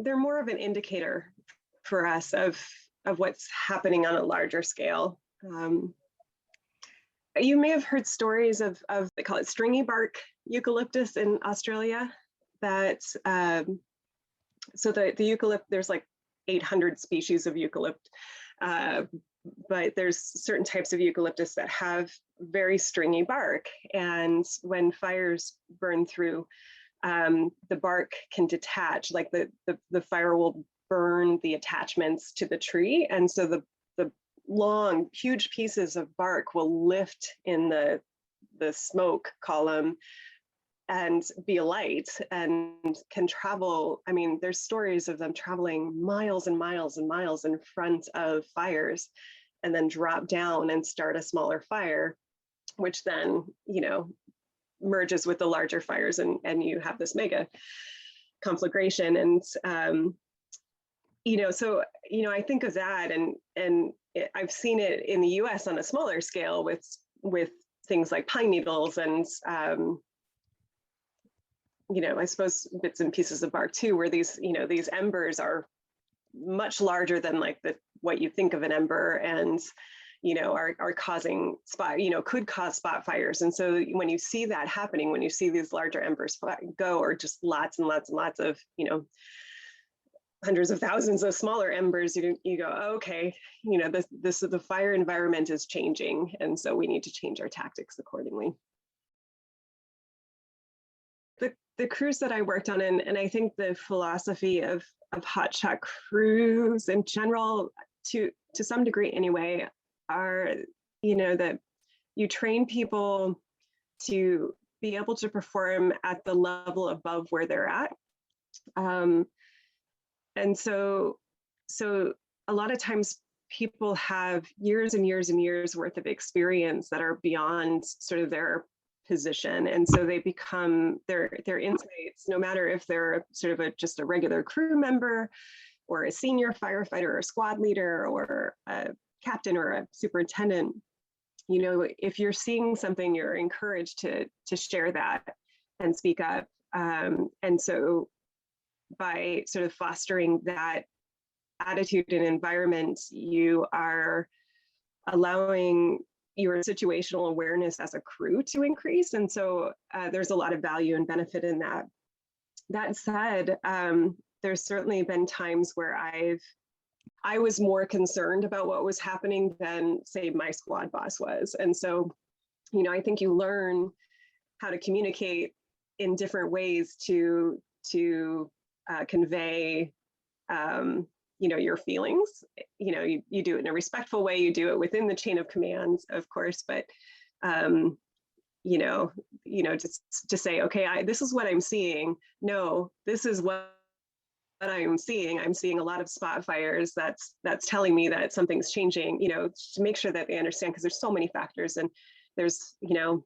they're more of an indicator for us of what's happening on a larger scale. You may have heard stories of they call it stringy bark eucalyptus in Australia. That so the eucalypt, there's like 800 species of eucalypt, but there's certain types of eucalyptus that have very stringy bark, and when fires burn through, the bark can detach, like the fire will burn the attachments to the tree, and so the long, huge pieces of bark will lift in the smoke column and be alight and can travel. I mean, there's stories of them traveling miles and miles and miles in front of fires and then drop down and start a smaller fire, which then, you know, merges with the larger fires, and you have this mega conflagration. And you know, so, you know, I think of that, and I've seen it in the US on a smaller scale with things like pine needles and you know, I suppose bits and pieces of bark too, where these, you know, these embers are much larger than like what you think of an ember, and you know, are causing spot, you know, could cause spot fires. And so when you see that happening, when you see these larger embers go, or just lots and lots and lots of, you know, hundreds of thousands of smaller embers, you go, oh, okay, you know, the fire environment is changing, and so we need to change our tactics accordingly. The crews that I worked on, and I think the philosophy of hotshot crews in general, to some degree anyway, are, you know, that you train people to be able to perform at the level above where they're at. And so a lot of times people have years and years and years worth of experience that are beyond sort of their position, and so they become their insights, no matter if they're sort of just a regular crew member or a senior firefighter or a squad leader or a captain or a superintendent. You know, if you're seeing something, you're encouraged to share that and speak up. And so by sort of fostering that attitude and environment, you are allowing your situational awareness as a crew to increase. And so there's a lot of value and benefit in that. That said, there's certainly been times where I was more concerned about what was happening than, say, my squad boss was. And so, you know, I think you learn how to communicate in different ways to convey, you know, your feelings. You know, you do it in a respectful way, you do it within the chain of command, of course, but, you know, just to say, okay, this is what I'm seeing. No, this is what I'm seeing. I'm seeing a lot of spot fires. That's telling me that something's changing, you know, to make sure that they understand, because there's so many factors, and there's, you know,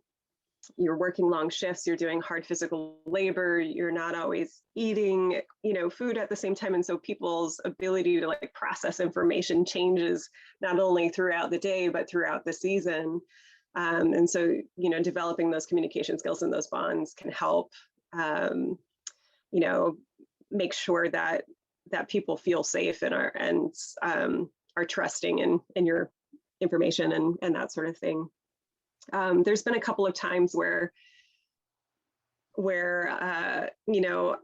you're working long shifts, you're doing hard physical labor, you're not always eating, you know, food at the same time. And so people's ability to like process information changes not only throughout the day, but throughout the season. And so, you know, developing those communication skills and those bonds can help, you know, make sure that people feel safe and are trusting in your information and that sort of thing. There's been a couple of times where you know,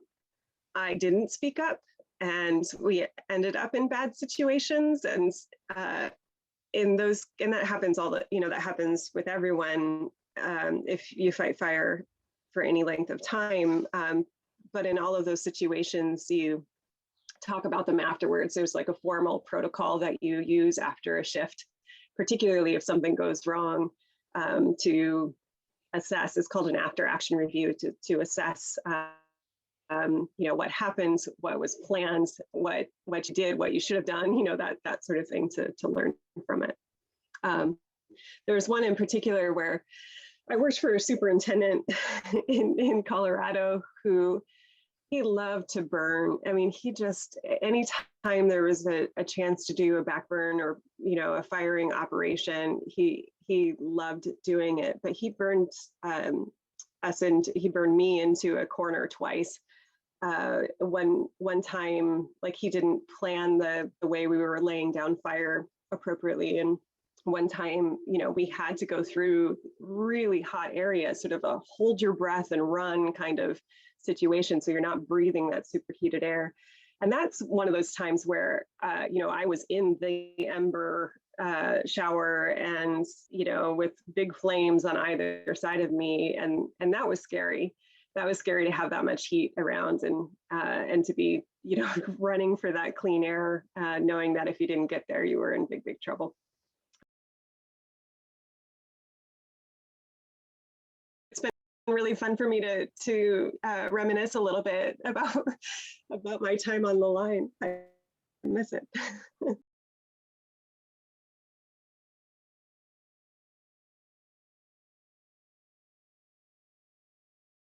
I didn't speak up, and we ended up in bad situations, and that happens that happens with everyone if you fight fire for any length of time. But in all of those situations, you talk about them afterwards. There's like a formal protocol that you use after a shift, particularly if something goes wrong, to assess. It's called an after action review, to assess you know, what happened, what was planned, what you did, what you should have done, you know, that sort of thing, to learn from it. There was one in particular where I worked for a superintendent in Colorado who, he loved to burn. I mean, he just, anytime there was a chance to do a backburn or, you know, a firing operation, he loved doing it. But he burned us, and he burned me into a corner twice one time, like he didn't plan the way we were laying down fire appropriately. And one time, you know, we had to go through really hot areas, sort of a hold your breath and run kind of situation. So you're not breathing that superheated air. And that's one of those times where, you know, I was in the ember shower and, you know, with big flames on either side of me. And that was scary. That was scary to have that much heat around and to be, you know, running for that clean air, knowing that if you didn't get there, you were in big, big trouble. It's been really fun for me to reminisce a little bit about my time on the line. I miss it.